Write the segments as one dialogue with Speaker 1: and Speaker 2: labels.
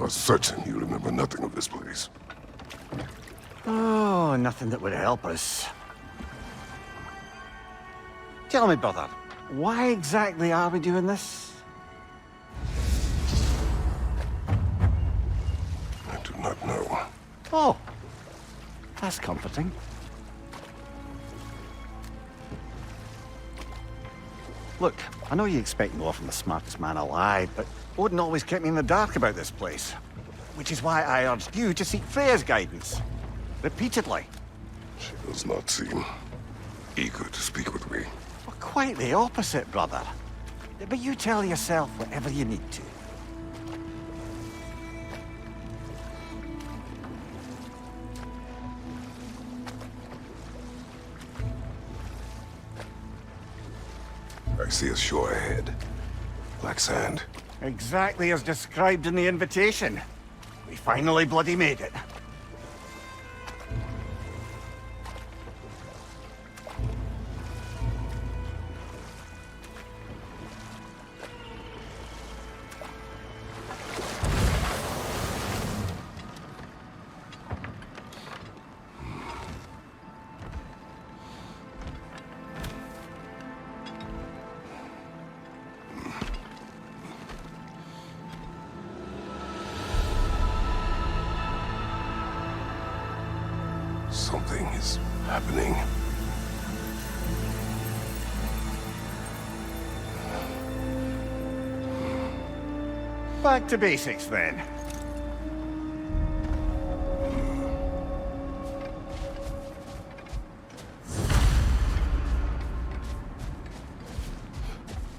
Speaker 1: are certain you remember nothing of this place.
Speaker 2: Oh, nothing that would help us. Tell me, brother, why exactly are we doing this?
Speaker 1: I do not know.
Speaker 2: Oh, that's comforting. Look, I know you expect more from the smartest man alive, but Odin always kept me in the dark about this place. Which is why I urged you to seek Freya's guidance. Repeatedly.
Speaker 1: She does not seem eager to speak with me.
Speaker 2: Well, quite the opposite, brother. But you tell yourself whatever you need to.
Speaker 1: I see a shore ahead. Black sand.
Speaker 2: Exactly as described in the invitation. We finally bloody made it.
Speaker 1: Something is happening.
Speaker 2: Back to basics, then.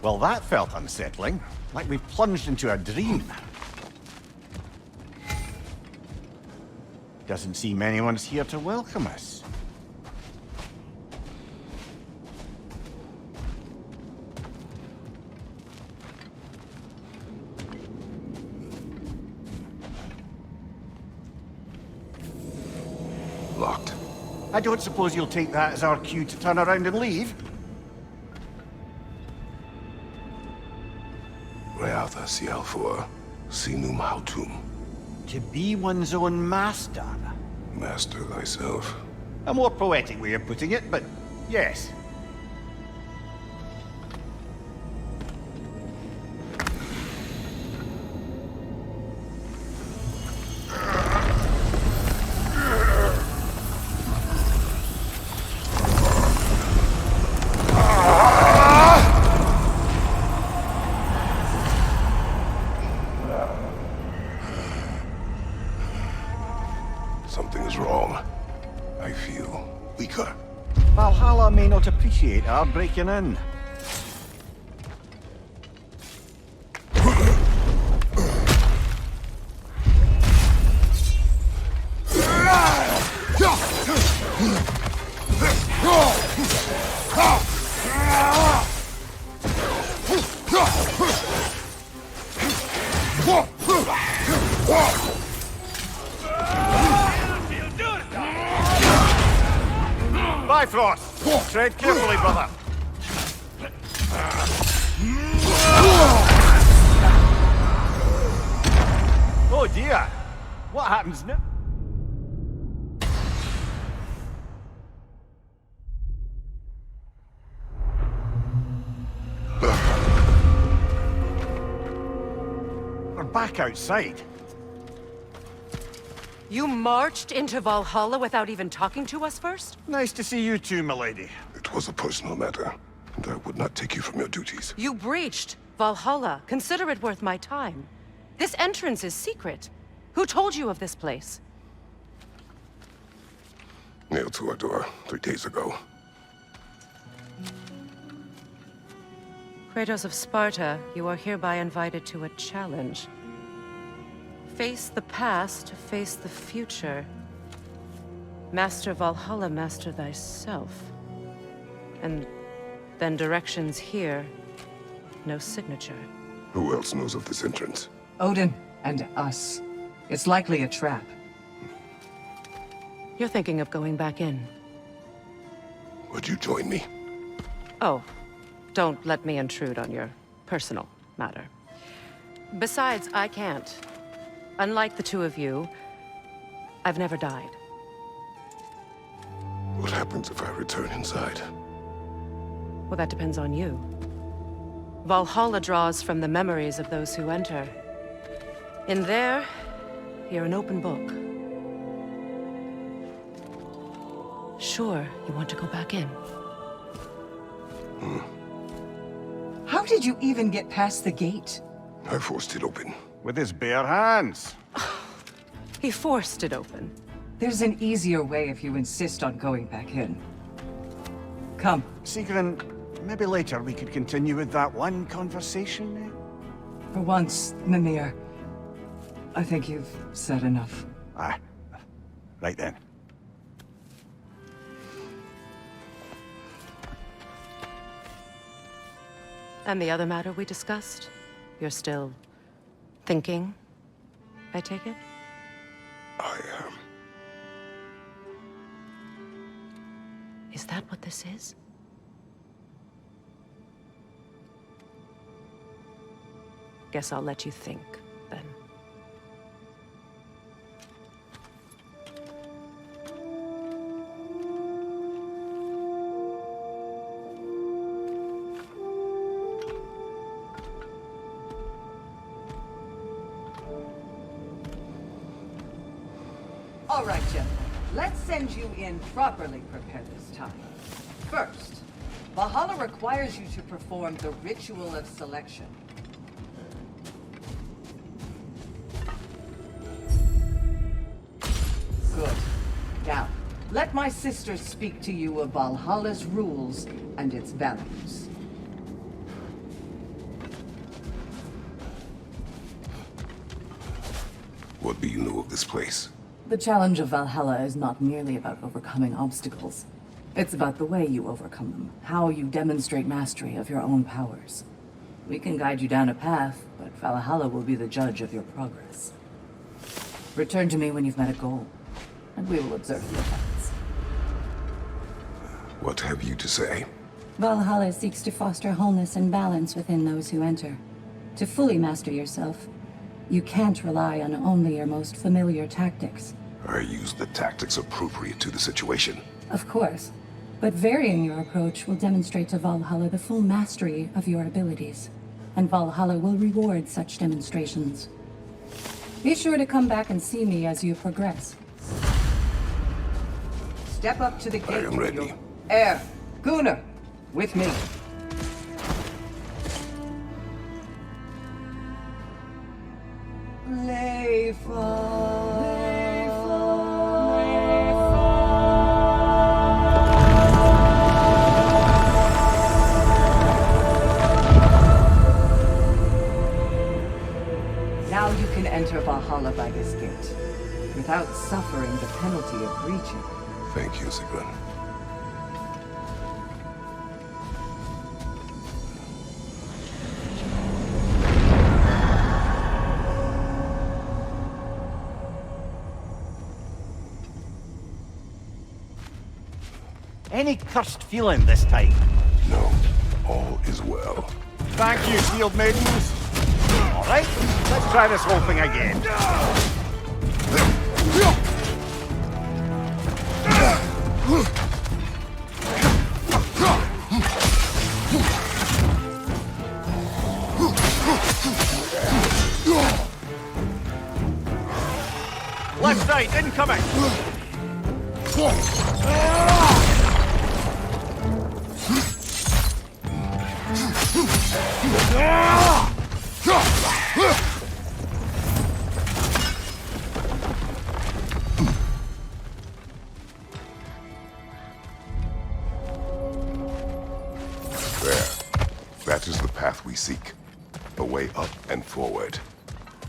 Speaker 2: Well, that felt unsettling. Like we plunged into a dream. Doesn't seem anyone's here to welcome us.
Speaker 1: Locked.
Speaker 2: I don't suppose you'll take that as our cue to turn around and leave?
Speaker 1: Reatha Sialfor, Sinum Hautum.
Speaker 2: To be one's own master.
Speaker 1: Master thyself.
Speaker 2: A more poetic way of putting it, but yes.
Speaker 1: Something is wrong. I feel weaker.
Speaker 2: Valhalla may not appreciate our breaking in. Bifrost! Tread carefully, brother. Oh dear! What happens now? We're back outside.
Speaker 3: You marched into Valhalla without even talking to us first?
Speaker 2: Nice to see you too, milady.
Speaker 1: It was a personal matter, and I would not take you from your duties.
Speaker 3: You breached Valhalla. Consider it worth my time. This entrance is secret. Who told you of this place?
Speaker 1: Nailed to our door 3 days ago.
Speaker 3: Kratos of Sparta, you are hereby invited to a challenge. Face the past, face the future. Master Valhalla, master thyself. And then directions here, no signature.
Speaker 1: Who else knows of this entrance?
Speaker 4: Odin and us. It's likely a trap.
Speaker 3: You're thinking of going back in.
Speaker 1: Would you join me?
Speaker 3: Oh, don't let me intrude on your personal matter. Besides, I can't. Unlike the two of you, I've never died.
Speaker 1: What happens if I return inside?
Speaker 3: Well, that depends on you. Valhalla draws from the memories of those who enter. In there, you're an open book. Sure, you want to go back in.
Speaker 4: How did you even get past the gate?
Speaker 1: I forced it open.
Speaker 2: With his bare hands.
Speaker 3: He forced it open.
Speaker 4: There's an easier way if you insist on going back in. Come.
Speaker 2: Sigrun, maybe later we could continue with that one conversation?
Speaker 4: For once, Mimir, I think you've said enough.
Speaker 2: Ah, right then.
Speaker 3: And the other matter we discussed? You're still thinking, I take it?
Speaker 1: I am.
Speaker 3: Is that what this is? Guess I'll let you think, then.
Speaker 4: All right, gentlemen. Let's send you in properly prepared this time. First, Valhalla requires you to perform the ritual of selection. Good. Now, let my sisters speak to you of Valhalla's rules and its values.
Speaker 1: What do you know of this place?
Speaker 5: The challenge of Valhalla is not merely about overcoming obstacles. It's about the way you overcome them, how you demonstrate mastery of your own powers. We can guide you down a path, but Valhalla will be the judge of your progress. Return to me when you've met a goal, and we will observe the effects.
Speaker 1: What have you to say?
Speaker 5: Valhalla seeks to foster wholeness and balance within those who enter. To fully master yourself, you can't rely on only your most familiar tactics.
Speaker 1: I use the tactics appropriate to the situation.
Speaker 5: Of course, but varying your approach will demonstrate to Valhalla the full mastery of your abilities, and Valhalla will reward such demonstrations. Be sure to come back and see me as you progress.
Speaker 4: Step up to the gate.
Speaker 1: I am ready.
Speaker 4: with your- Air, Gunnar, with me. Now you can enter Valhalla by this gate, without suffering the penalty of breaching.
Speaker 1: Thank you, Sigrun.
Speaker 2: Any cursed feeling this time?
Speaker 1: No, all is well.
Speaker 2: Thank you, shield maidens. All right, let's try this whole thing again. Left side, incoming!
Speaker 1: There. That is the path we seek. A way up and forward.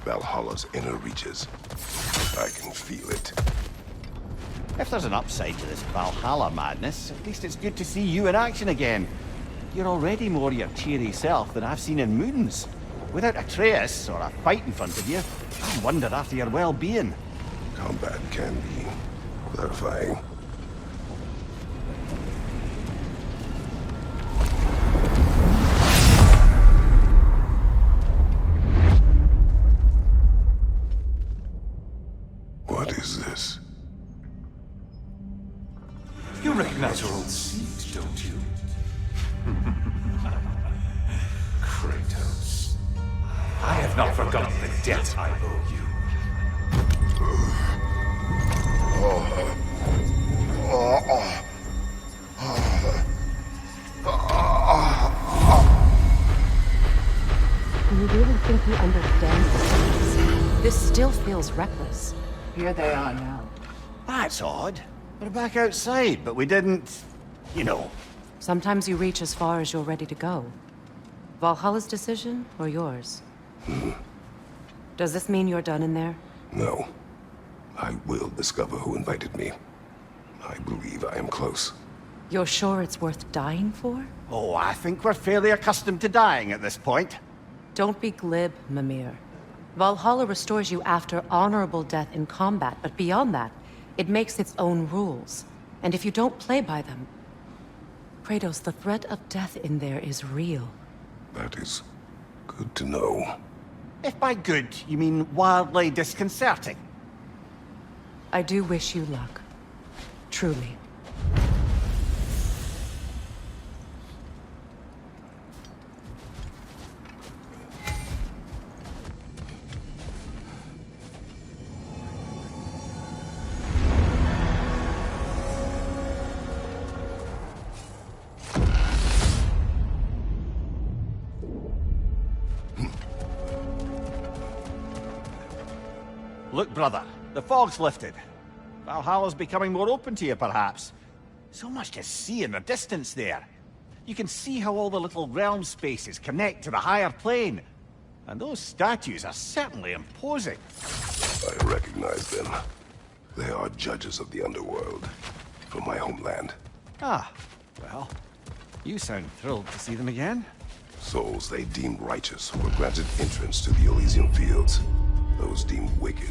Speaker 1: Valhalla's inner reaches. I can feel it.
Speaker 2: If there's an upside to this Valhalla madness, at least it's good to see you in action again. You're already more your cheery self than I've seen in moons. Without Atreus, or a fight in front of you, I wonder after your well-being.
Speaker 1: Combat can be clarifying.
Speaker 6: You recognize your old seat, don't you? Kratos. I have not forgotten the debt I owe you.
Speaker 3: Do you really think he understands? This still feels reckless.
Speaker 4: Here they are now.
Speaker 2: That's odd. We're back outside, but we didn't... you know.
Speaker 3: Sometimes you reach as far as you're ready to go. Valhalla's decision, or yours? Does this mean you're done in there?
Speaker 1: No. I will discover who invited me. I believe I am close.
Speaker 3: You're sure it's worth dying for?
Speaker 2: Oh, I think we're fairly accustomed to dying at this point.
Speaker 3: Don't be glib, Mimir. Valhalla restores you after honorable death in combat, but beyond that, it makes its own rules. And if you don't play by them... Kratos, the threat of death in there is real.
Speaker 1: That is good to know.
Speaker 2: If by good, you mean wildly disconcerting.
Speaker 3: I do wish you luck. Truly.
Speaker 2: Look, brother, the fog's lifted. Valhalla's becoming more open to you, perhaps. So much to see in the distance there. You can see how all the little realm spaces connect to the higher plane. And those statues are certainly imposing.
Speaker 1: I recognize them. They are judges of the underworld, from my homeland.
Speaker 2: Ah, well, you sound thrilled to see them again.
Speaker 1: Souls they deemed righteous were granted entrance to the Elysian fields. Those deemed wicked.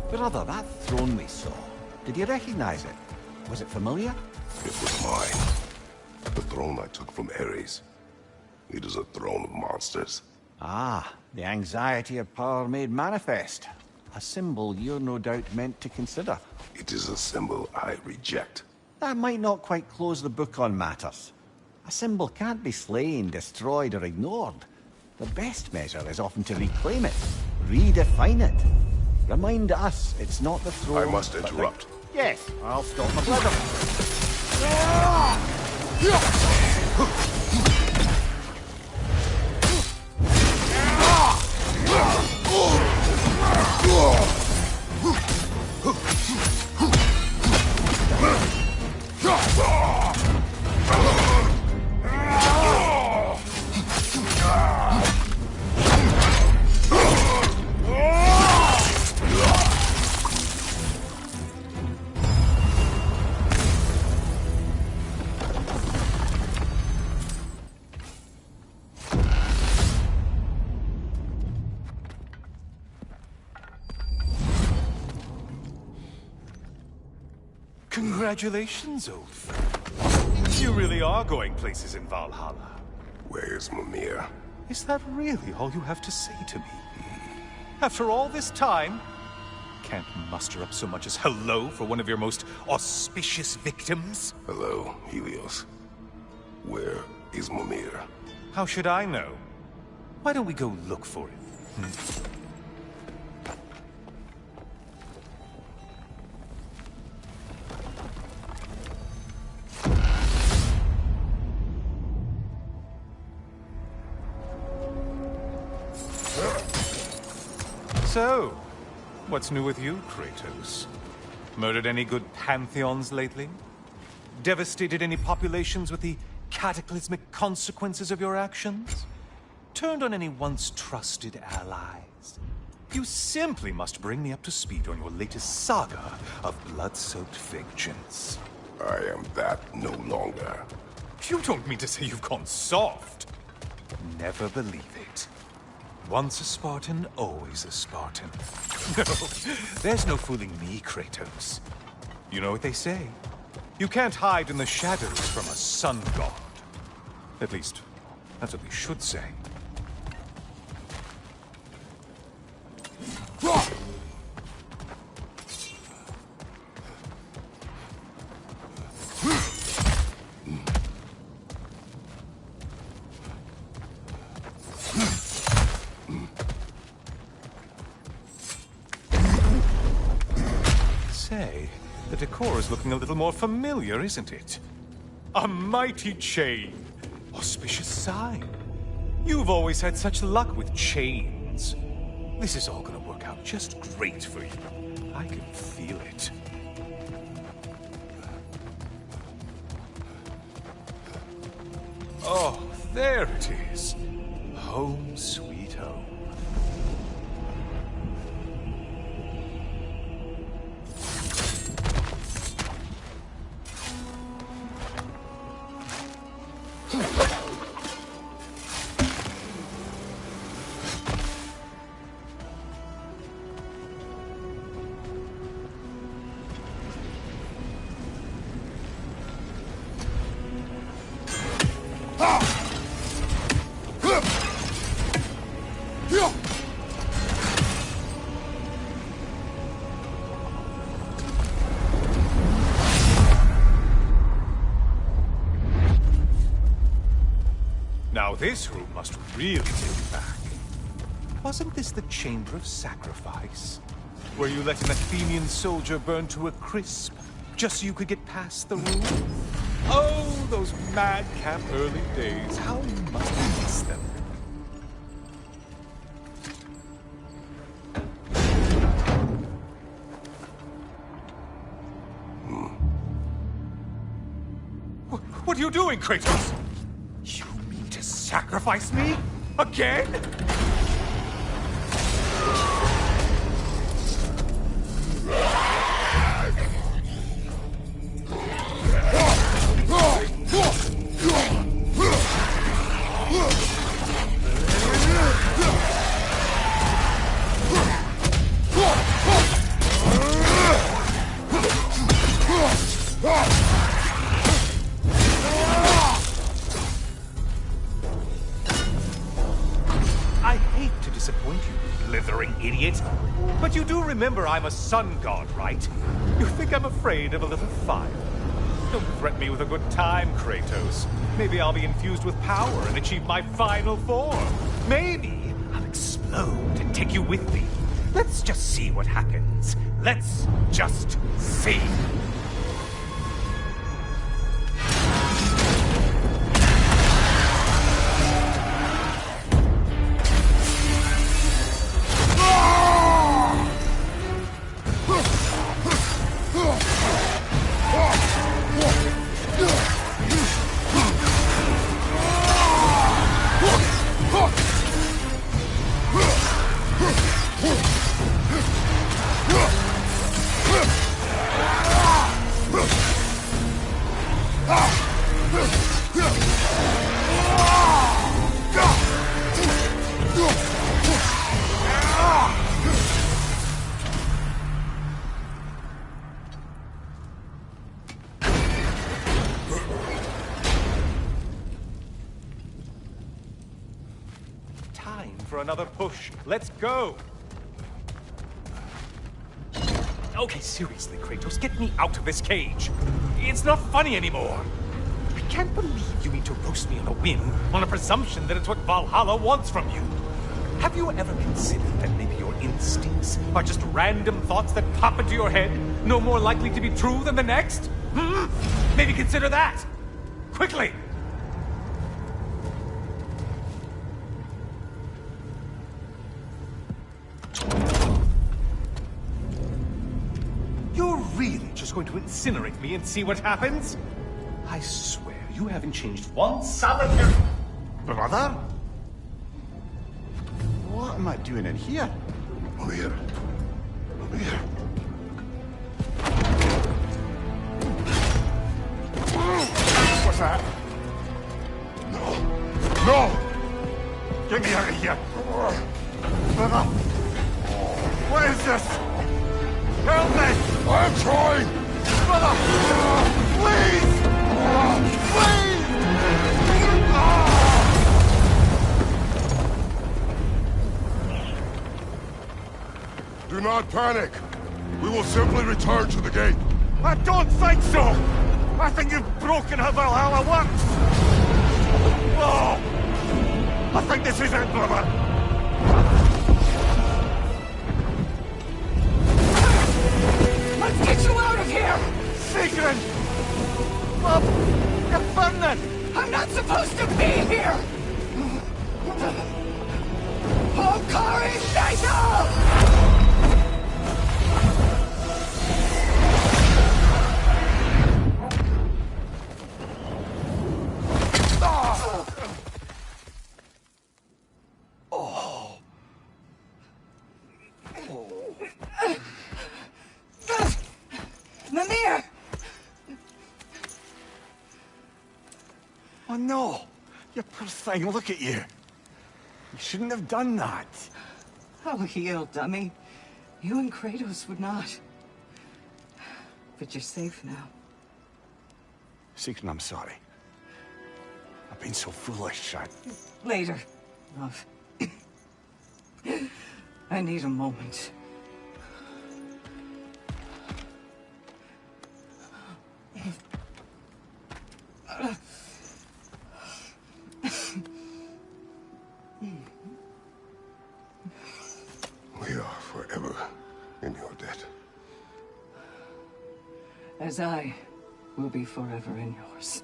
Speaker 2: Brother, that throne we saw, did you recognize it? Was it familiar?
Speaker 1: It was mine. The throne I took from Ares. It is a throne of monsters.
Speaker 2: Ah, the anxiety of power made manifest. A symbol you're no doubt meant to consider.
Speaker 1: It is a symbol I reject.
Speaker 2: That might not quite close the book on matters. A symbol can't be slain, destroyed, or ignored. The best measure is often to reclaim it, redefine it. Remind us it's not the throne...
Speaker 1: I must
Speaker 2: but the-
Speaker 1: interrupt.
Speaker 2: Yes, I'll stop my brother.
Speaker 6: Congratulations, old friend. You really are going places in Valhalla.
Speaker 1: Where's Mimir?
Speaker 6: Is that really all you have to say to me? After all this time, can't muster up so much as hello for one of your most auspicious victims?
Speaker 1: Hello, Helios. Where is Mimir?
Speaker 6: How should I know? Why don't we go look for him? So, what's new with you, Kratos? Murdered any good pantheons lately? Devastated any populations with the cataclysmic consequences of your actions? Turned on any once trusted allies? You simply must bring me up to speed on your latest saga of blood-soaked vengeance.
Speaker 1: I am that no longer.
Speaker 6: You don't mean to say you've gone soft? Never believe it. Once a Spartan, always a Spartan. No, there's no fooling me, Kratos. You know what they say? You can't hide in the shadows from a sun god. At least, that's what they should say. Say, the decor is looking a little more familiar, isn't it? A mighty chain. Auspicious sign. You've always had such luck with chains. This is all gonna work out just great for you. I can feel it. Oh, there it is. Home sweet home. Now this room must really take you back. Wasn't this the Chamber of Sacrifice? Where you let an Athenian soldier burn to a crisp, just so you could get past the room? Oh, those madcap early days. How you must miss them. What are you doing, Kratos? You mean to sacrifice me? Again? I hate to disappoint you, blithering idiot. But you do remember I'm a sun god, right? You think I'm afraid of a little fire? Don't threaten me with a good time, Kratos. Maybe I'll be infused with power and achieve my final form. Maybe I'll explode and take you with me. Let's just see what happens. Let's just see. Time for another push. Let's go! Okay, seriously, Kratos, get me out of this cage. It's not funny anymore. I can't believe you mean to roast me on a whim, on a presumption that it's what Valhalla wants from you. Have you ever considered that maybe your instincts are just random thoughts that pop into your head, no more likely to be true than the next? Hmm? Maybe consider that! Quickly! You're really just going to incinerate me and see what happens? I swear, you haven't changed one solitary...
Speaker 2: Brother? What am I doing in here?
Speaker 1: Over here. Over here.
Speaker 2: What's that?
Speaker 1: No. No!
Speaker 2: Get me out of here! Brother! What is this? Help me!
Speaker 1: I'm trying!
Speaker 2: Brother! Please! Please!
Speaker 1: Do not panic. We will simply return to the gate.
Speaker 7: I don't think so! I think you've broken how Valhalla works! Oh! I think this is it, brother!
Speaker 4: Let's get you out of here!
Speaker 7: Sigrun! Bob, you're burning!
Speaker 4: I'm not supposed to be here! Hokari Naito! Mimir!
Speaker 7: Oh no! You poor thing, look at you! You shouldn't have done that.
Speaker 4: Oh, heal, dummy. You and Kratos would not. But you're safe now.
Speaker 7: Sigrun, I'm sorry. I've been so foolish.
Speaker 4: Later, love. I need a moment.
Speaker 1: We are forever in your debt.
Speaker 4: As I will be forever in yours.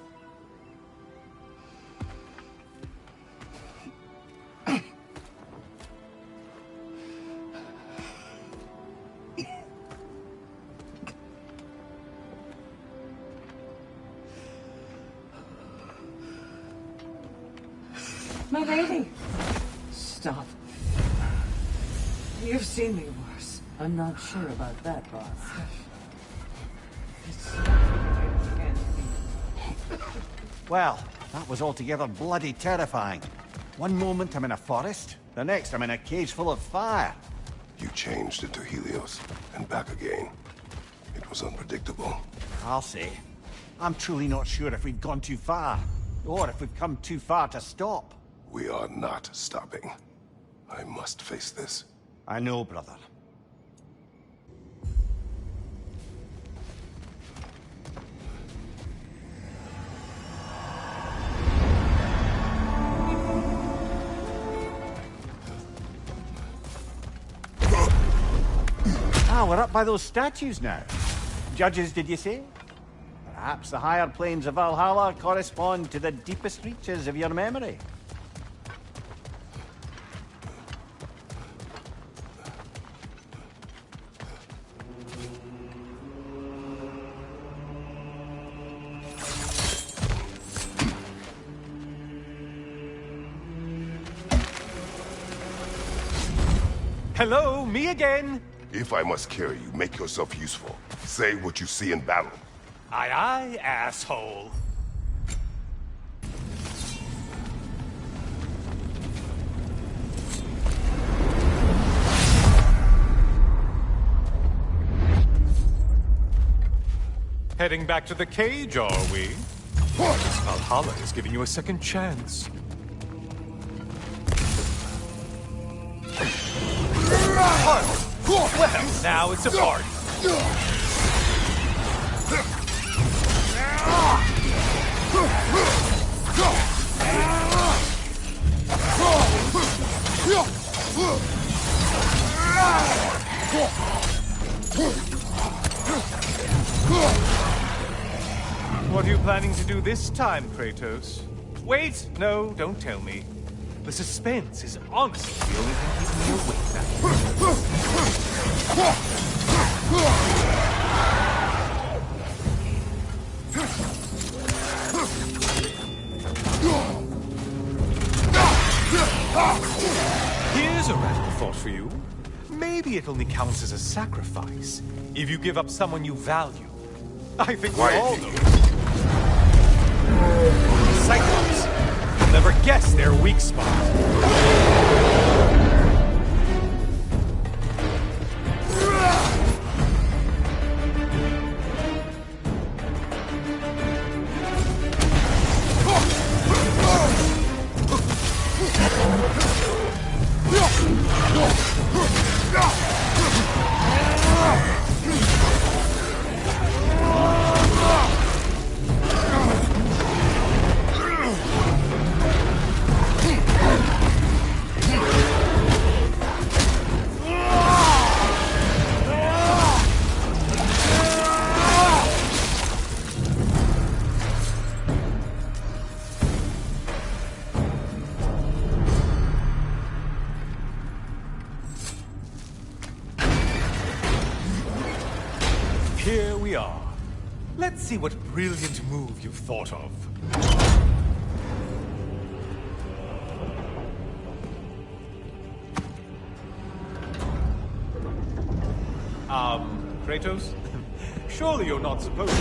Speaker 4: My lady! Stop. You've seen me worse.
Speaker 5: I'm not sure about that, boss.
Speaker 2: Well, that was altogether bloody terrifying. One moment I'm in a forest, the next I'm in a cage full of fire.
Speaker 1: You changed into Helios, and back again. It was unpredictable.
Speaker 2: I'll say. I'm truly not sure if we've gone too far, or if we've come too far to stop.
Speaker 1: We are not stopping. I must face this.
Speaker 2: I know, brother. Ah, we're up by those statues now. Judges, did you say? Perhaps the higher planes of Valhalla correspond to the deepest reaches of your memory.
Speaker 6: Hello, me again!
Speaker 1: If I must carry you, make yourself useful. Say what you see in battle.
Speaker 6: Aye aye, asshole. Heading back to the cage, are we? Valhalla is giving you a second chance. Well, now it's a party. What are you planning to do this time, Kratos? Wait, no, don't tell me. The suspense is honestly the only thing keeping me awake now. Here's a radical thought for you. Maybe it only counts as a sacrifice if you give up someone you value. I think we all know. Cyclops. You'll never guess their weak spot. here we are. Let's see what brilliant move you've thought of. Kratos? Surely you're not supposed to.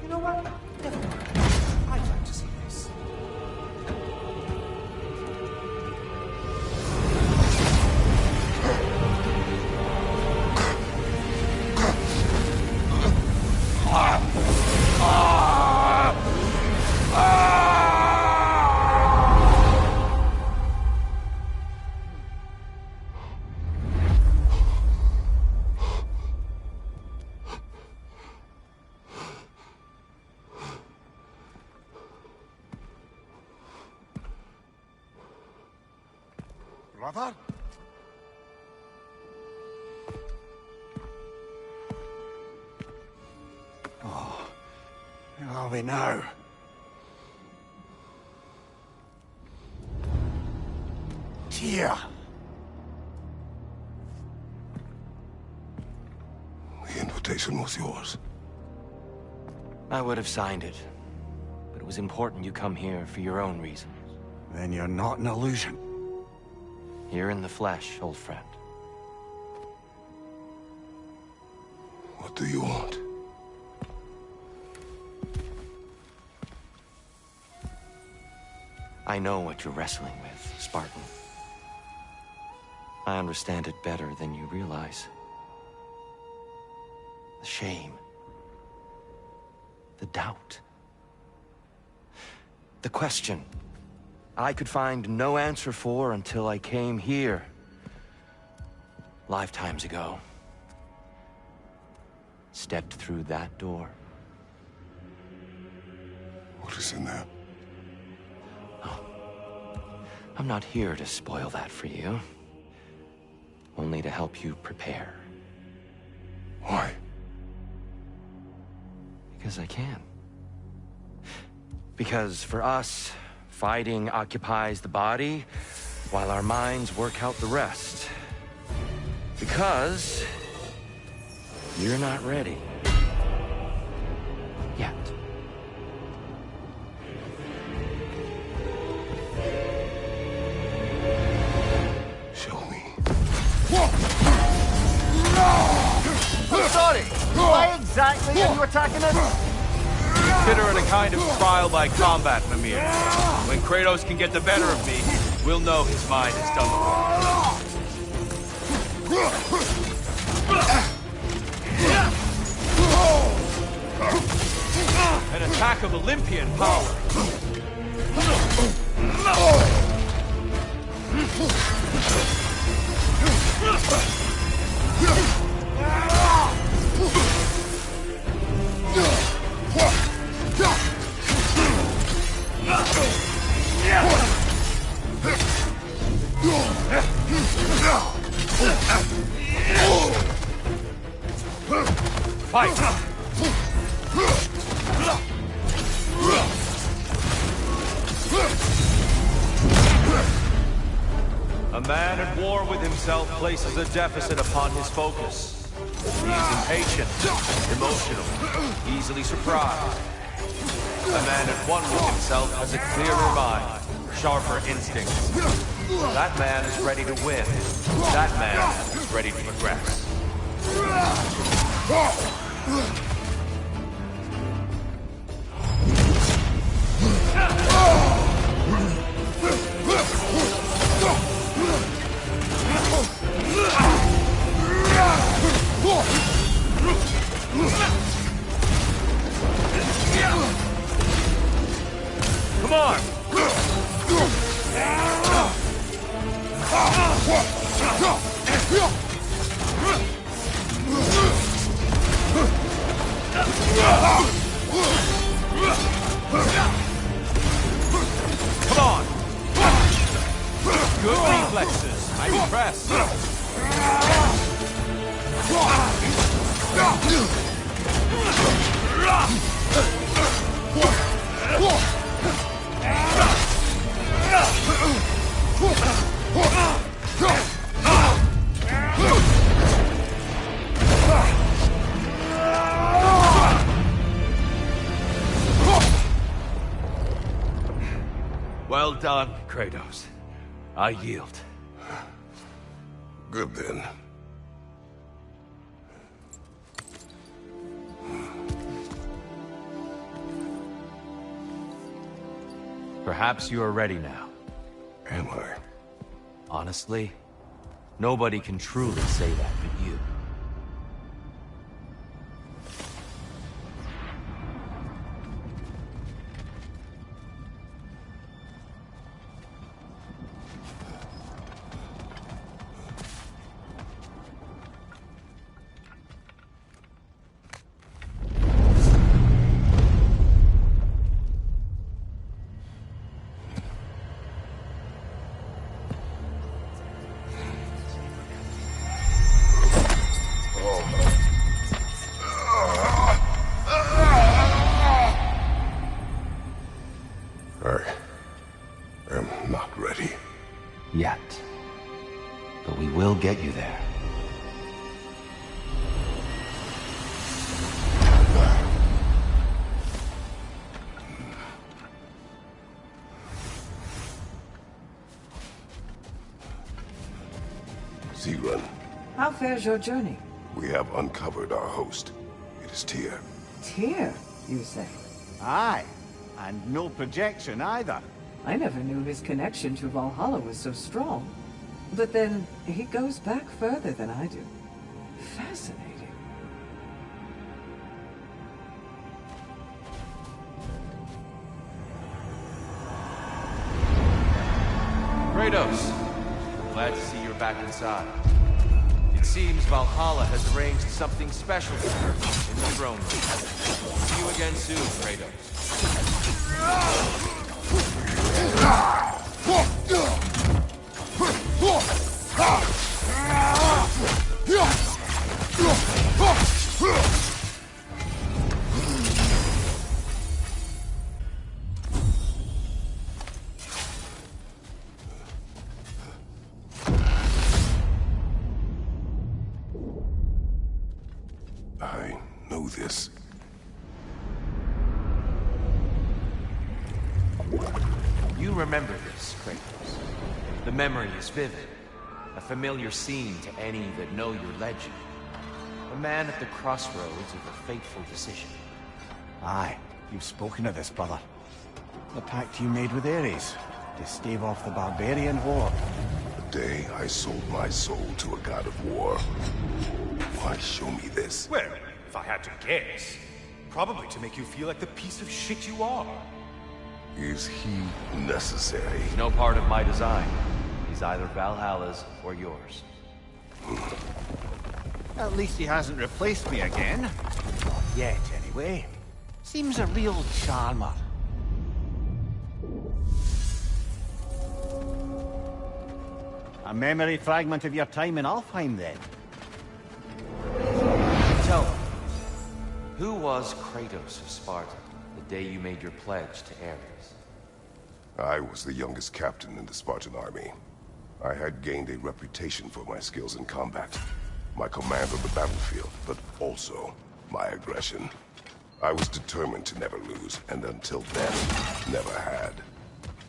Speaker 6: You know what? Never mind. I'd like to see this.
Speaker 7: Brother? Oh, where are we now? Tyr!
Speaker 1: The invitation was yours.
Speaker 8: I would have signed it, but it was important you come here for your own reasons.
Speaker 7: Then you're not an illusion.
Speaker 8: Here in the flesh, old friend.
Speaker 1: What do you want?
Speaker 8: I know what you're wrestling with, Spartan. I understand it better than you realize. The shame. The doubt. The question I could find no answer for until I came here. Lifetimes ago. Stepped through that door.
Speaker 1: What is in there?
Speaker 8: I'm not here to spoil that for you. Only to help you prepare.
Speaker 1: Why?
Speaker 8: Because I can. Because for us, fighting occupies the body, while our minds work out the rest. Because you're not ready. Yet.
Speaker 1: Show me.
Speaker 2: I'm sorry. Why exactly are you attacking us?
Speaker 9: Consider it a kind of trial by combat, Mimir. When Kratos can get the better of me, we'll know his mind has done the work. An attack of Olympian power. Fight! A man at war with himself places a deficit upon his focus. He's impatient, emotional, easily surprised. A man at one with himself has a clearer mind, sharper instincts. That man is ready to win. That man is ready to progress. Come on! Come on! Good reflexes. I'm impressed. done, Kratos. I yield.
Speaker 1: Good then.
Speaker 8: Perhaps you are ready now.
Speaker 1: Am I?
Speaker 8: Honestly, nobody can truly say that but you.
Speaker 1: I am not ready.
Speaker 8: Yet. But we will get you there.
Speaker 1: Sigrun,
Speaker 4: How fares your journey?
Speaker 1: we have uncovered our host. It is Tyr.
Speaker 4: Tyr, you say?
Speaker 2: Aye. And no projection either.
Speaker 4: I never knew his connection to Valhalla was so strong. But then, he goes back further than I do. Fascinating.
Speaker 9: Kratos, glad to see you're back inside. It seems Valhalla has arranged something special for you in the throne room. See you again soon, Kratos.
Speaker 1: I know this.
Speaker 9: You remember this, Kratos. The memory is vivid. A familiar scene to any that know your legend. A man at the crossroads of a fateful decision.
Speaker 2: Aye, you've spoken of this, brother. The pact you made with Ares to stave off the barbarian horde.
Speaker 1: The day I sold my soul to a god of war. Why show me this?
Speaker 6: Well, if I had to guess, probably to make you feel like the piece of shit you are.
Speaker 1: Is he necessary?
Speaker 9: He's no part of my design. He's either Valhalla's or yours.
Speaker 2: At least he hasn't replaced me again. Not yet, anyway. Seems a real charmer. A memory fragment of your time in Alfheim, then?
Speaker 9: Tell me, who was Kratos of Sparta the day you made your pledge to Ares?
Speaker 1: I was the youngest captain in the Spartan army. I had gained a reputation for my skills in combat, my command of the battlefield, but also my aggression. I was determined to never lose, and until then, never had.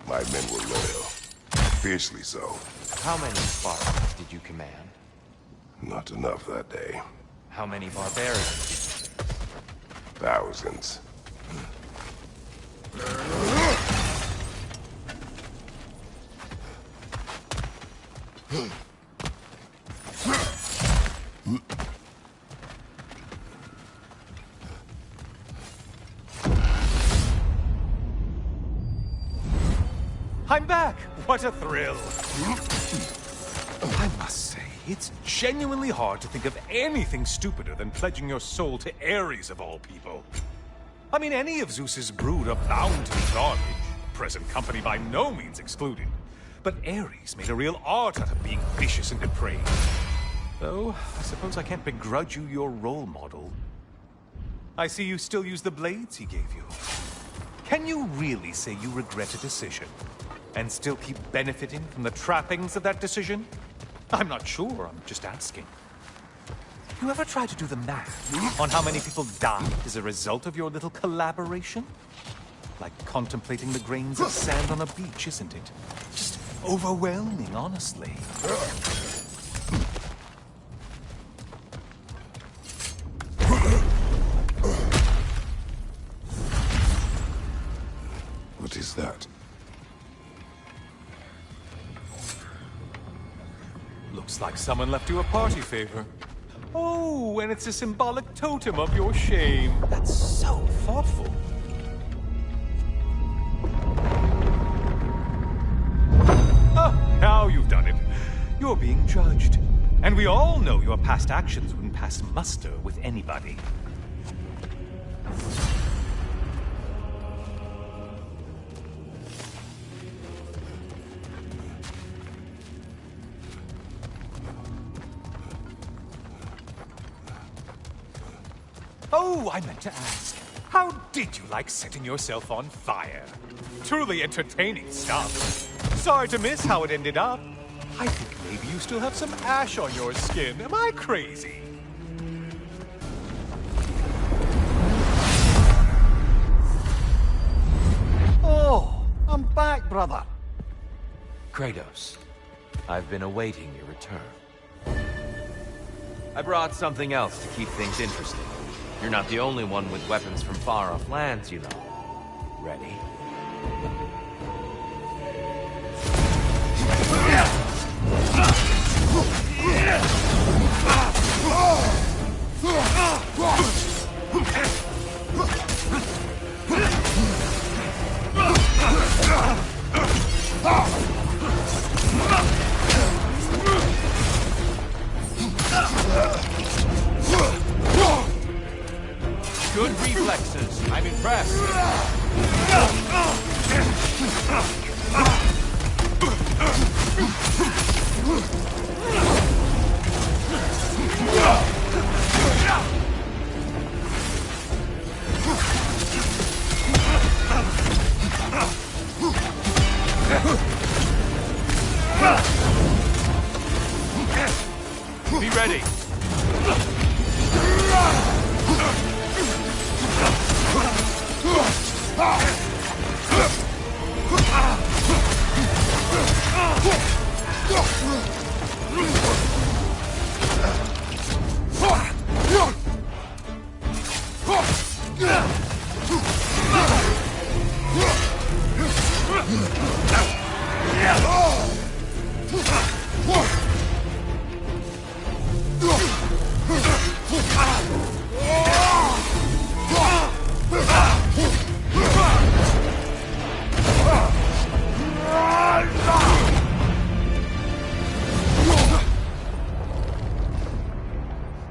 Speaker 1: My men were loyal, fiercely so.
Speaker 9: How many Spartans did you command?
Speaker 1: Not enough that day.
Speaker 9: How many barbarians?
Speaker 1: Thousands.
Speaker 6: I'm back! What a thrill! I must say, it's genuinely hard to think of anything stupider than pledging your soul to Ares of all people. I mean, any of Zeus's brood are bound to be garbage, present company by no means excluded. But Ares made a real art out of being vicious and depraved. Though, I suppose I can't begrudge you your role model. I see you still use the blades he gave you. Can you really say you regret a decision? And still keep benefiting from the trappings of that decision? I'm not sure, I'm just asking. You ever try to do the math on how many people died as a result of your little collaboration? like contemplating the grains of sand on a beach, isn't it? Just overwhelming, honestly.
Speaker 1: What is that?
Speaker 6: Looks like someone left you a party favor. Oh, and it's a symbolic totem of your shame. That's so thoughtful. Ah, now you've done it. You're being judged. And we all know your past actions wouldn't pass muster with anybody. Oh, I meant to ask. How did you like setting yourself on fire? Truly entertaining stuff. Sorry to miss how it ended up. I think maybe you still have some ash on your skin. Am I crazy?
Speaker 2: Oh, I'm back, brother.
Speaker 8: Kratos, I've been awaiting your return. I brought something else to keep things interesting. You're not the only one with weapons from far-off lands, you know. Ready?
Speaker 9: Good reflexes. I'm impressed. Be ready.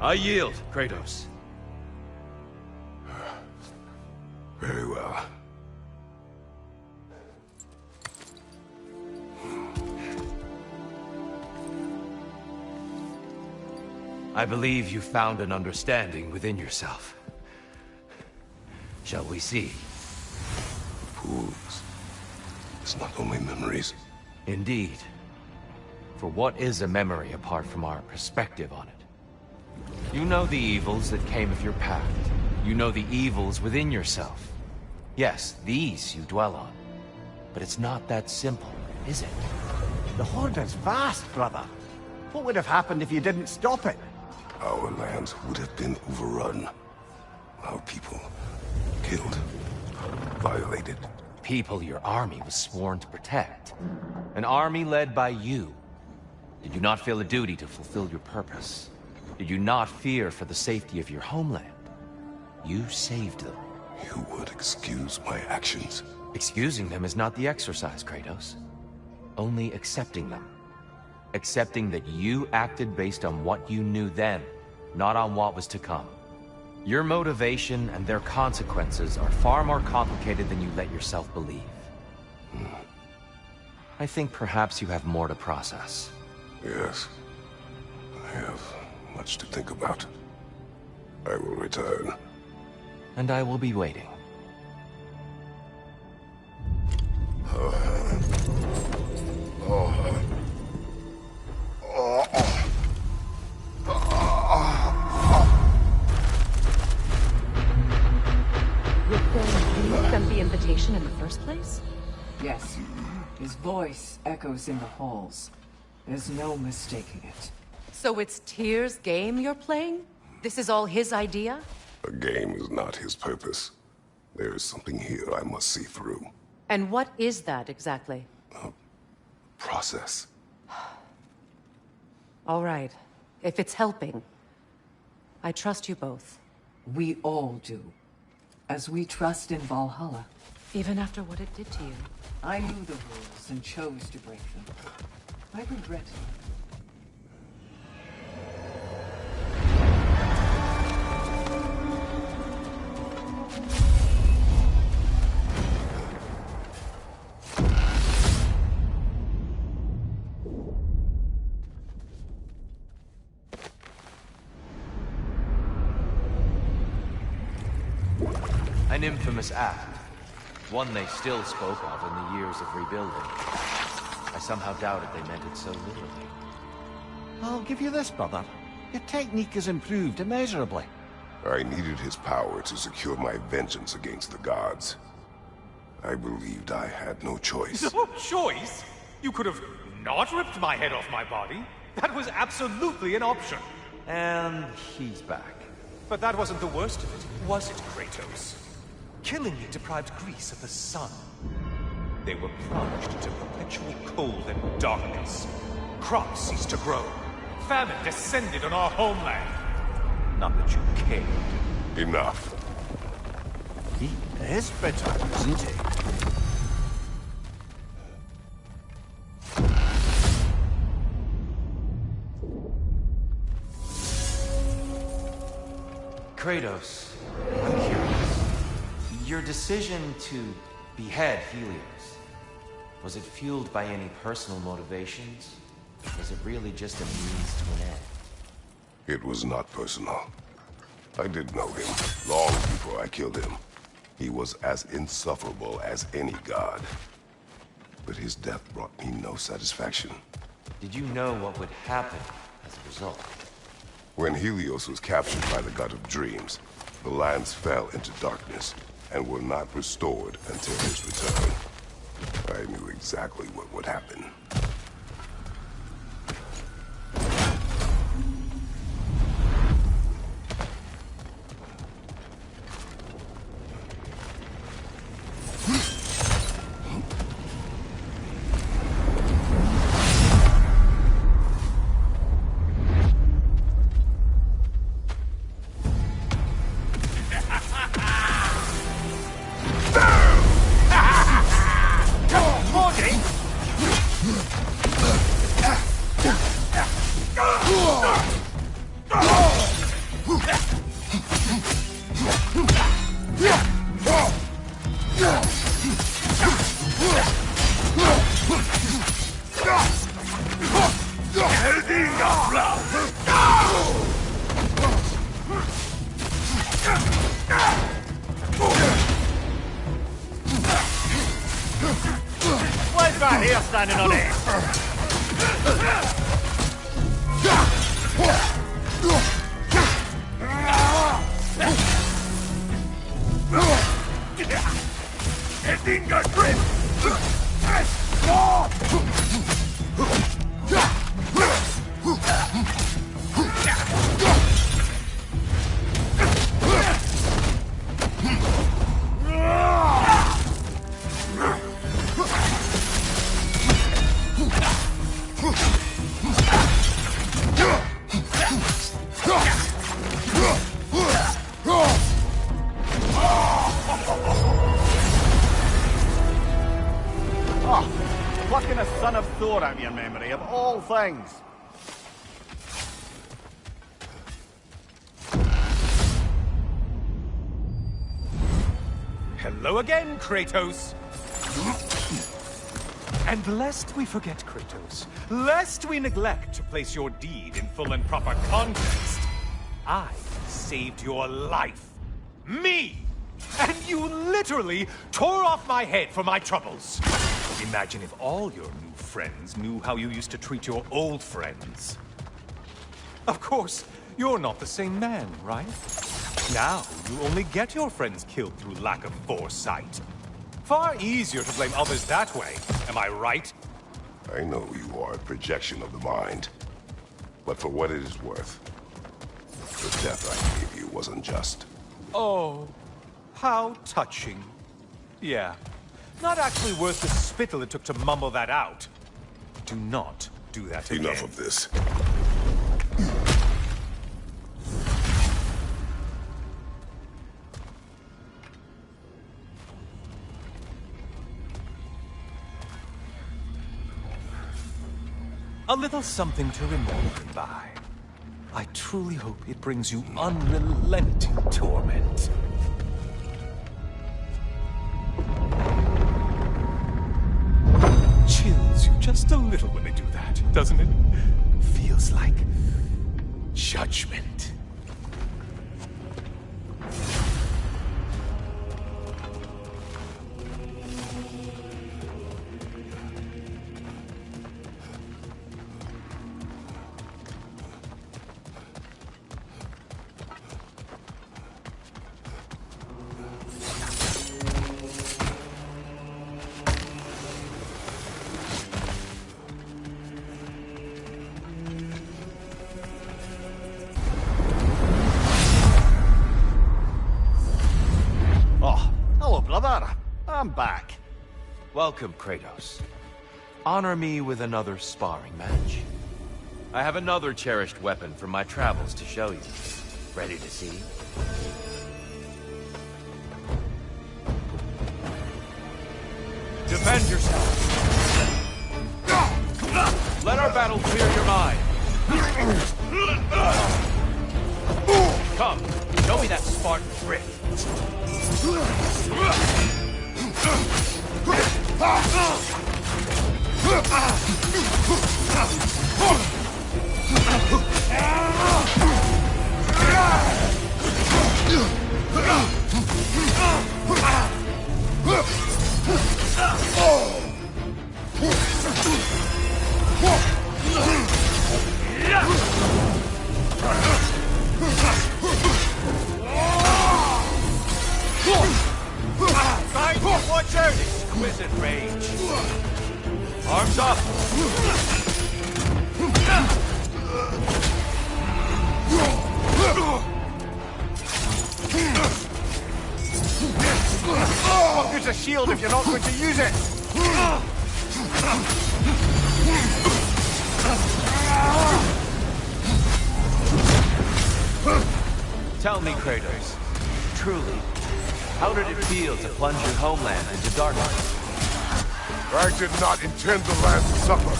Speaker 9: I yield, Kratos.
Speaker 1: Very well.
Speaker 8: I believe you found an understanding within yourself. Shall we see?
Speaker 1: Fools. It's not only memories.
Speaker 8: Indeed. For what is a memory apart from our perspective on it? You know the evils that came of your path. You know the evils within yourself. Yes, these you dwell on. But it's not that simple, is it?
Speaker 2: The Horde is vast, brother. What would have happened if you didn't stop it?
Speaker 1: Our lands would have been overrun. Our people killed, violated.
Speaker 8: People your army was sworn to protect. An army led by you. Did you not feel a duty to fulfill your purpose? Did you not fear for the safety of your homeland? You saved them.
Speaker 1: You would excuse my actions.
Speaker 8: Excusing them is not the exercise, Kratos. Only accepting them. Accepting that you acted based on what you knew then, not on what was to come. Your motivation and their consequences are far more complicated than you let yourself believe. I think perhaps you have more to process.
Speaker 1: Yes. I have much to think about. I will return.
Speaker 8: And I will be waiting.
Speaker 3: Send the invitation and
Speaker 4: echoes in the halls. There's no mistaking it.
Speaker 3: So it's Tyr's game you're playing? This is all his idea?
Speaker 1: A game is not his purpose. There is something here I must see through.
Speaker 3: And what is that exactly?
Speaker 1: Process.
Speaker 3: All right. If it's helping, I trust you both.
Speaker 4: We all do. As we trust in Valhalla.
Speaker 3: Even after what it did to you.
Speaker 4: I knew the rules and chose to break them. I regret it.
Speaker 8: An infamous act. One they still spoke of in the years of rebuilding. I somehow doubted they meant it so literally.
Speaker 2: I'll give you this, brother. Your technique has improved immeasurably.
Speaker 1: I needed his power to secure my vengeance against the gods. I believed I had no choice.
Speaker 6: No choice? You could have not ripped my head off my body. That was absolutely an option.
Speaker 8: And he's back.
Speaker 6: But that wasn't the worst of it, was it, Kratos? Killing me deprived Greece of the sun. They were plunged into perpetual cold and darkness. Crops ceased to grow. Famine descended on our homeland. Not that you cared.
Speaker 1: Enough.
Speaker 2: He is bitter, isn't he?
Speaker 8: Kratos, I'm curious. Your decision to behead Helios, was it fueled by any personal motivations? Or was it really just a means to an end?
Speaker 1: It was not personal. I did know him long before I killed him. He was as insufferable as any god. But his death brought me no satisfaction.
Speaker 8: Did you know what would happen as a result?
Speaker 1: When Helios was captured by the god of dreams, the lands fell into darkness and were not restored until his return. I knew exactly what would happen.
Speaker 2: Why's that here standing on it? Plucking a son of Thor out of your memory, of all things.
Speaker 6: Hello again, Kratos. And lest we forget, Kratos, lest we neglect to place your deed in full and proper context, I saved your life. Me! And you literally tore off my head for my troubles. Imagine if all your new friends knew how you used to treat your old friends. Of course, you're not the same man, right? Now, you only get your friends killed through lack of foresight. Far easier to blame others that way, am I right?
Speaker 1: I know you are a projection of the mind. But for what it is worth, the death I gave you was unjust.
Speaker 6: Oh, how touching. Yeah. Not actually worth the spittle it took to mumble that out. Do not do that again.
Speaker 1: Enough of this.
Speaker 6: A little something to remember me by. I truly hope it brings you unrelenting torment. Chills you just a little when they do that, doesn't it? Feels like judgment.
Speaker 2: I'm back.
Speaker 8: Welcome, Kratos. Honor me with another sparring match. I have another cherished weapon from my travels to show you. Ready to see? Defend yourself! Let our battle clear your mind! Come, show me that Spartan grit! Watch out! Exquisite rage. Arms up!
Speaker 2: What good's a shield if you're not going to use it?
Speaker 8: Tell me, Kratos, truly, how did it feel to plunge your homeland into darkness?
Speaker 1: I did not intend the land to suffer,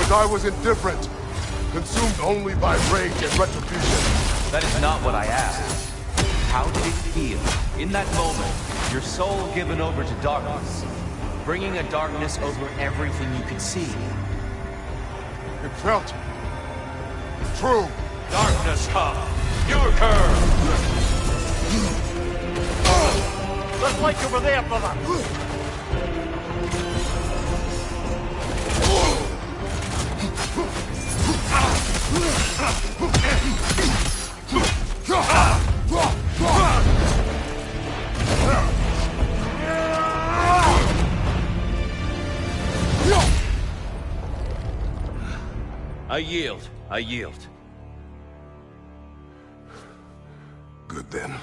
Speaker 1: but I was indifferent, consumed only by rage and retribution.
Speaker 8: That is not what I asked. How did it feel, in that moment, your soul given over to darkness, bringing a darkness over everything you could see?
Speaker 1: It felt true.
Speaker 9: Darkness come. You occur.
Speaker 2: There's light over there, brother!
Speaker 8: I yield. I yield.
Speaker 1: Good then.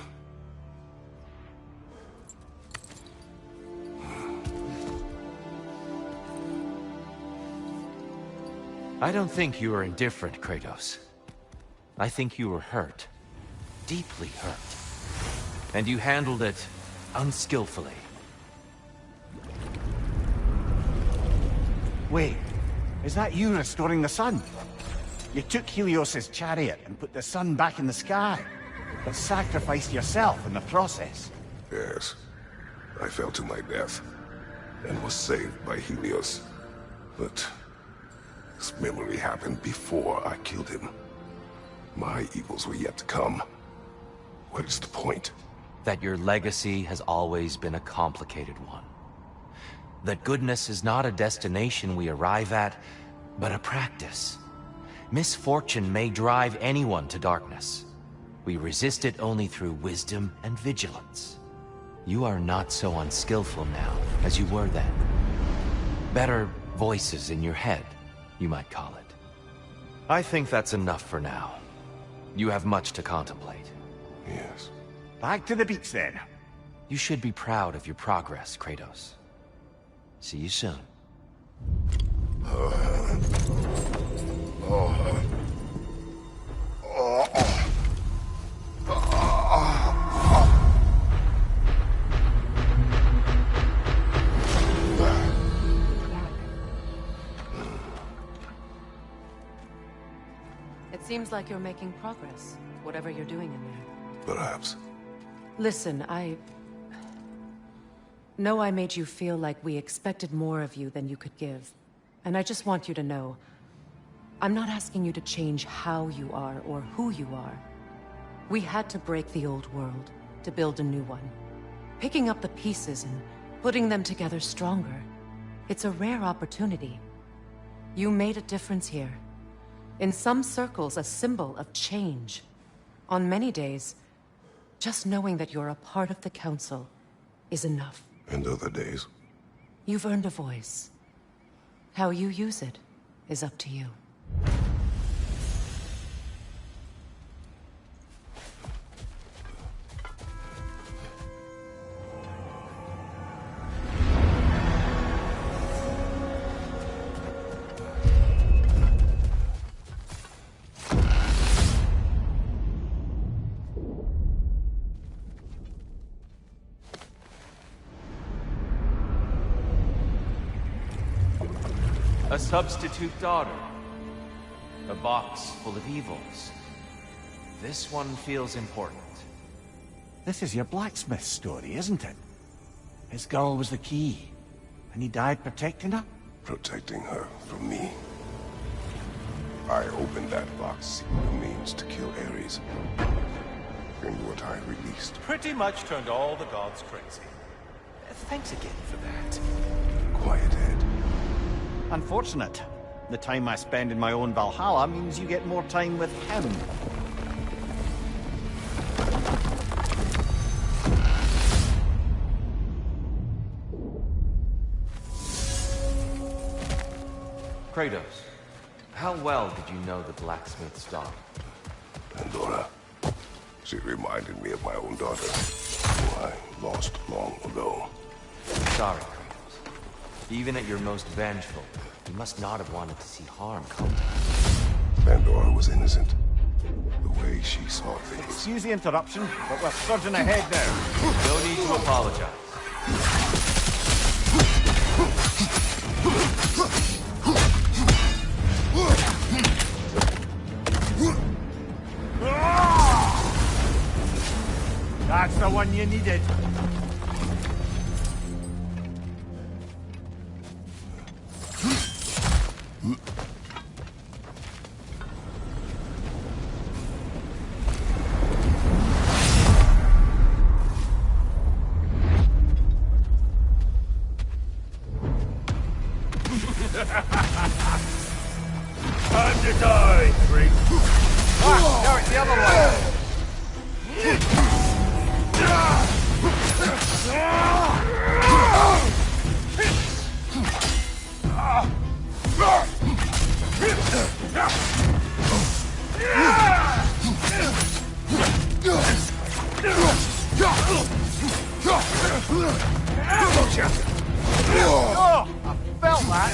Speaker 8: I don't think you were indifferent, Kratos. I think you were hurt. Deeply hurt. And you handled it unskillfully.
Speaker 2: Wait, is that you restoring the sun? You took Helios's chariot and put the sun back in the sky, but sacrificed yourself in the process.
Speaker 1: Yes. I fell to my death, and was saved by Helios. But this memory happened before I killed him. My evils were yet to come. What is the point?
Speaker 8: That your legacy has always been a complicated one. That goodness is not a destination we arrive at, but a practice. Misfortune may drive anyone to darkness. We resist it only through wisdom and vigilance. You are not so unskillful now as you were then. Better, Voices in your head, you might call it. I think that's enough for now. You have much to contemplate.
Speaker 1: Yes.
Speaker 2: Back to the beach then.
Speaker 8: You should be proud of your progress, Kratos. See you soon.
Speaker 3: It seems like you're making progress, whatever you're doing in there.
Speaker 1: Perhaps.
Speaker 3: Listen, I know I made you feel like we expected more of you than you could give. And I just want you to know, I'm not asking you to change how you are or who you are. We had to break the old world to build a new one. Picking up the pieces and putting them together stronger. It's a rare opportunity. You made a difference here. In some circles, a symbol of change. On many days, just knowing that you're a part of the Council is enough.
Speaker 1: And other days?
Speaker 3: You've earned a voice. How you use it is up to you.
Speaker 8: A substitute daughter. A box full of evils. This one feels important.
Speaker 2: This is your blacksmith story, isn't it? His girl was the key, and he died protecting her?
Speaker 1: Protecting her from me. I opened that box seeking a means to kill Ares. And what I released.
Speaker 6: Pretty much turned all the gods crazy. Thanks again for that.
Speaker 1: Quiet head.
Speaker 2: Unfortunate. The time I spend in my own Valhalla means you get more time with him.
Speaker 8: Kratos, how well did you know the blacksmith's daughter?
Speaker 1: Pandora. She reminded me of my own daughter, who I lost long ago.
Speaker 8: Sorry, Kratos. Even at your most vengeful, you must not have wanted to see harm come.
Speaker 1: Pandora was innocent. The way she saw things.
Speaker 2: Excuse the interruption, but we're surging ahead now.
Speaker 8: No need to apologize.
Speaker 2: That's the one you needed.
Speaker 7: Time to die, freak!
Speaker 2: Ah, no, it's the other way. Oh, I felt that.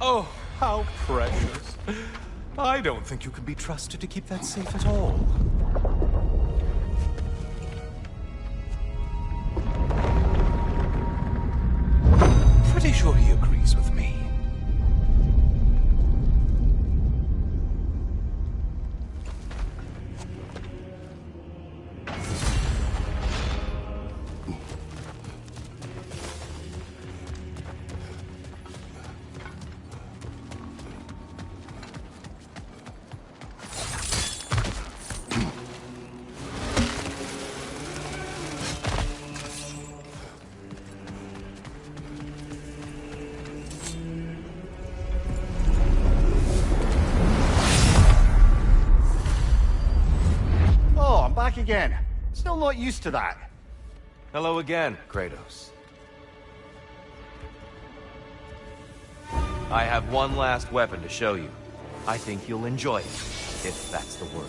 Speaker 6: Oh, how precious. I don't think you can be trusted to keep that safe at all.
Speaker 2: again. Still not used to that.
Speaker 8: Hello again, Kratos. I have one last weapon to show you. I think you'll enjoy it, if that's the word.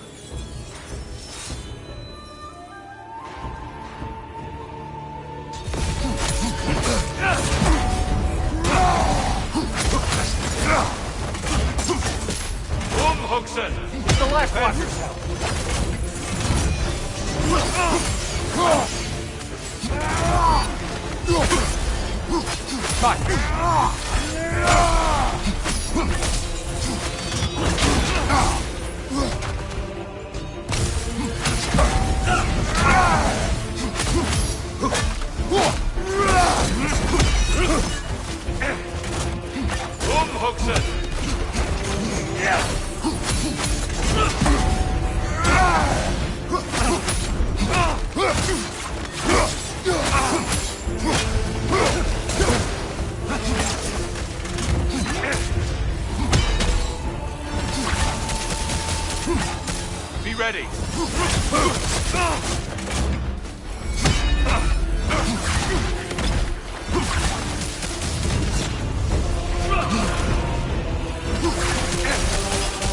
Speaker 9: Huxon!
Speaker 2: The left one!
Speaker 9: Huxon! Be ready.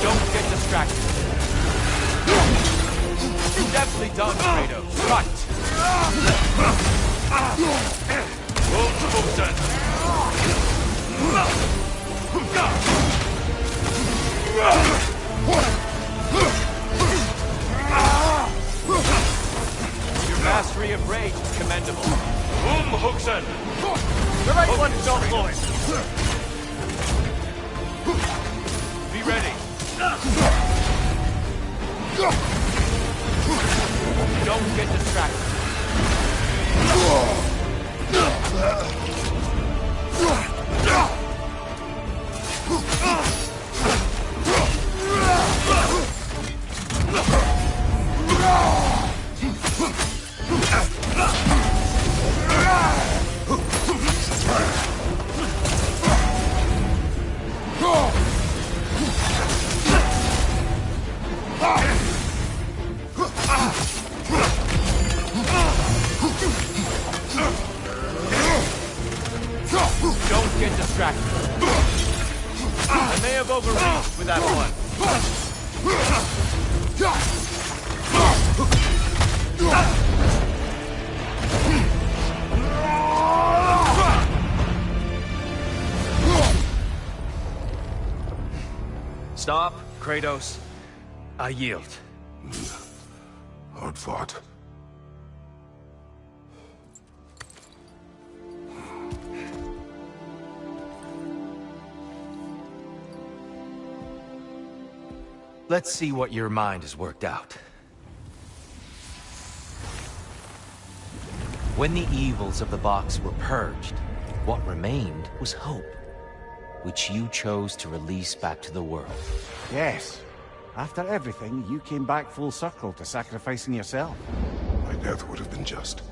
Speaker 8: Don't get distracted. Deftly done, Kratos. Cut! Your mastery of rage is commendable.
Speaker 9: Huxon!
Speaker 2: The right one's not flowing.
Speaker 9: Be ready.
Speaker 8: Don't get distracted. Don't get distracted. I may have overreached with that one. Stop, Kratos. I yield.
Speaker 1: Hard fought.
Speaker 8: Let's see what your mind has worked out. When the evils of the box were purged, what remained was hope, which you chose to release back to the world.
Speaker 2: Yes. After everything, you came back full circle to sacrificing yourself.
Speaker 1: My death would have been just,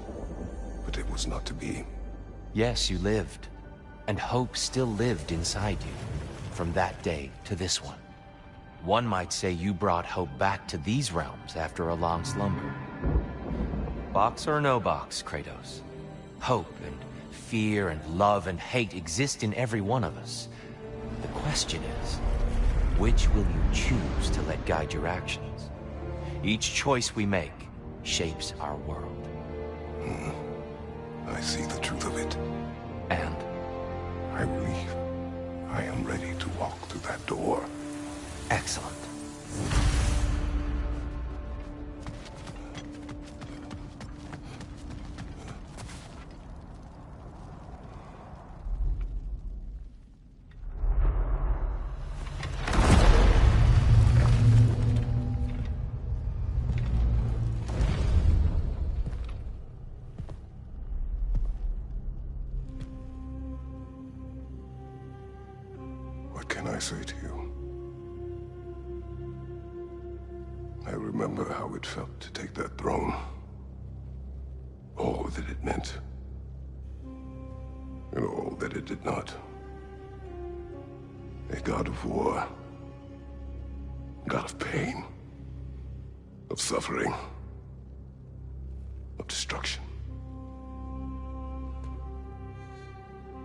Speaker 1: but it was not to be.
Speaker 8: Yes, you lived, and hope still lived inside you, from that day to this one. One might say you brought hope back to these realms after a long slumber. Box or no box, Kratos. Hope and fear and love and hate exist in every one of us. The question is, which will you choose to let guide your actions? Each choice we make shapes our world.
Speaker 1: I see the truth of it.
Speaker 8: And
Speaker 1: I believe I am ready to walk through that door.
Speaker 8: excellent.
Speaker 1: What can I say to you? I remember how it felt to take that throne. All that it meant. And all that it did not. A god of war. God of pain. Of suffering. of destruction.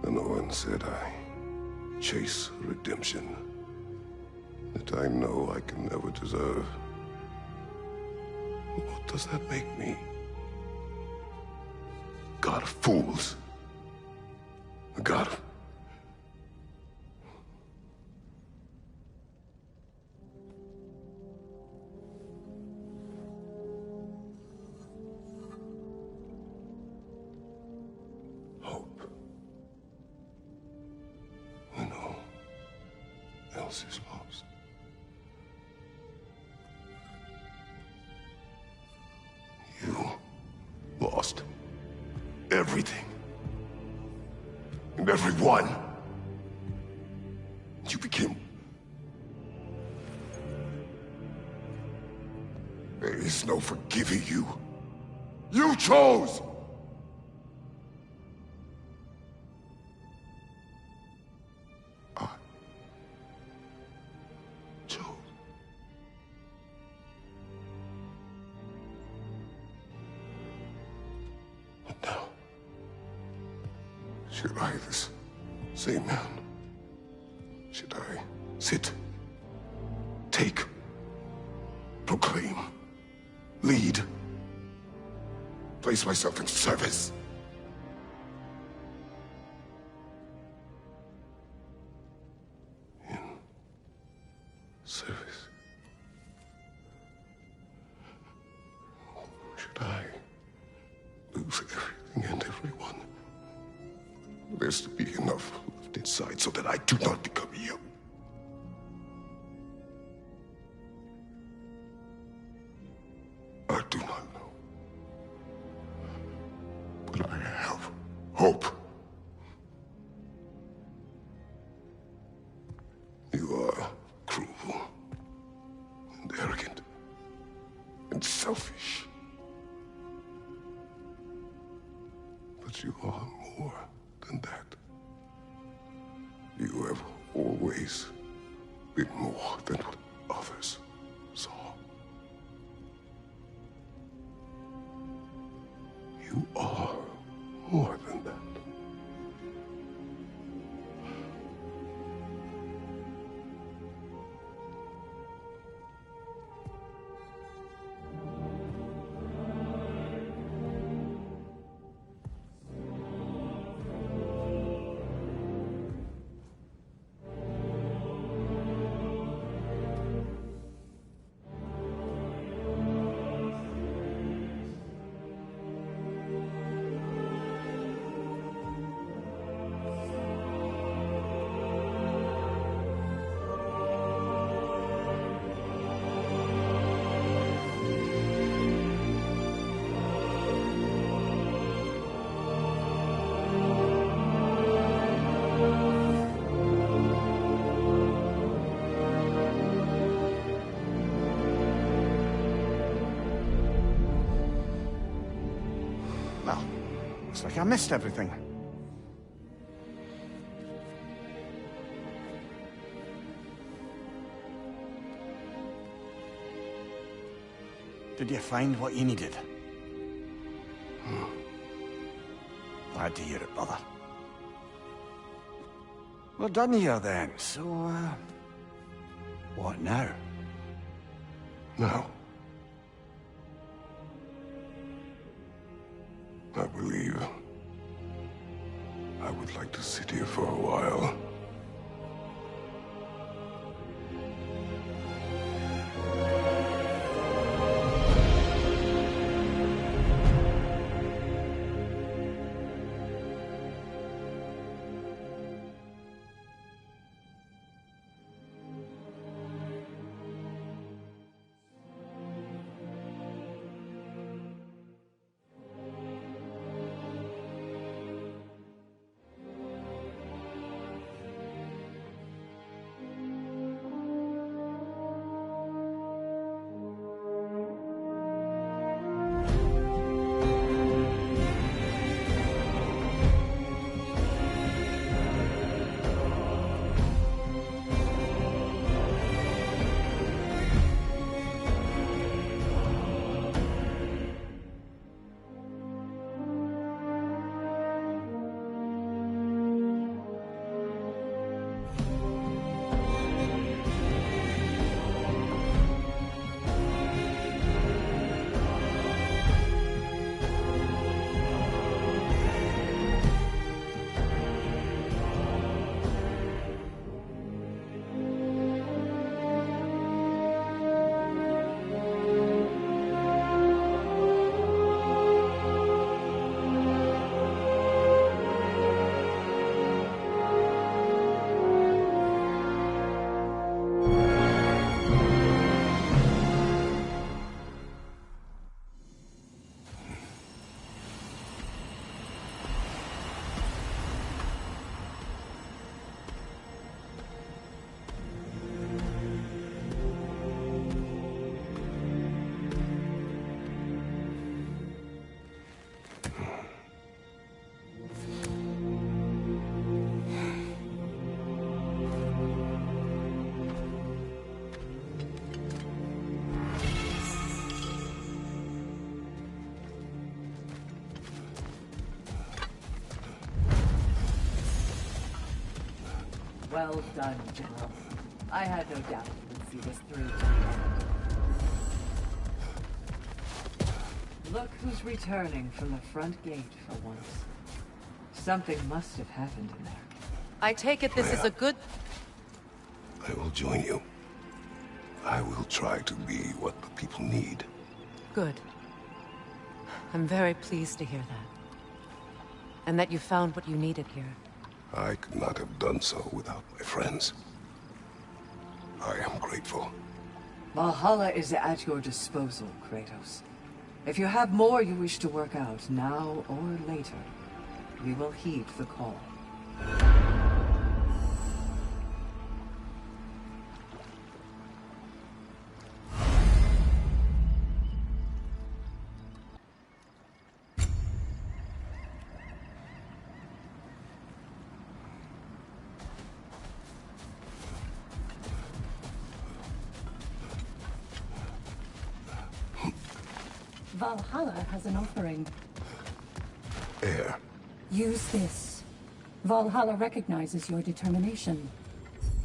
Speaker 1: And Owen said I chase redemption that I know I can never deserve. What does that make me? God of fools. A god of... hope. When all else is lost. You lost everything. And everyone. You became... There is no forgiving you. You chose! I chose. And now, should I, this same man, should I sit, take, proclaim, lead, place myself in service? In service? Should I lose everything and everyone? There's to be enough left inside so that I do not become you. I do not know. But I have hope. You are cruel and arrogant and selfish. But you are more than that. You have always been more than what others saw. You are more than that.
Speaker 7: Well, looks like I missed everything. Did you find what you needed? Glad to hear it, brother. We're done here then, so, what now?
Speaker 1: Now, I believe I would like to sit here for a while.
Speaker 4: Well done, General. I had no doubt you would see this through to the end. Look who's returning from the front gate for once. Something must have happened in there.
Speaker 3: I take it this is a good...
Speaker 1: I will join you. I will try to be what the people need.
Speaker 3: Good. I'm very pleased to hear that. And that you found what you needed here.
Speaker 1: I could not have done so without my friends. I am grateful.
Speaker 4: Valhalla is at your disposal, Kratos. If you have more you wish to work out, now or later, we will heed the call.
Speaker 10: Valhalla has an offering.
Speaker 1: Air.
Speaker 10: Use this. Valhalla recognizes your determination.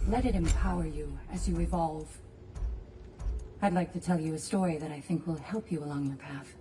Speaker 10: Let it empower you as you evolve. I'd like to tell you a story that I think will help you along your path.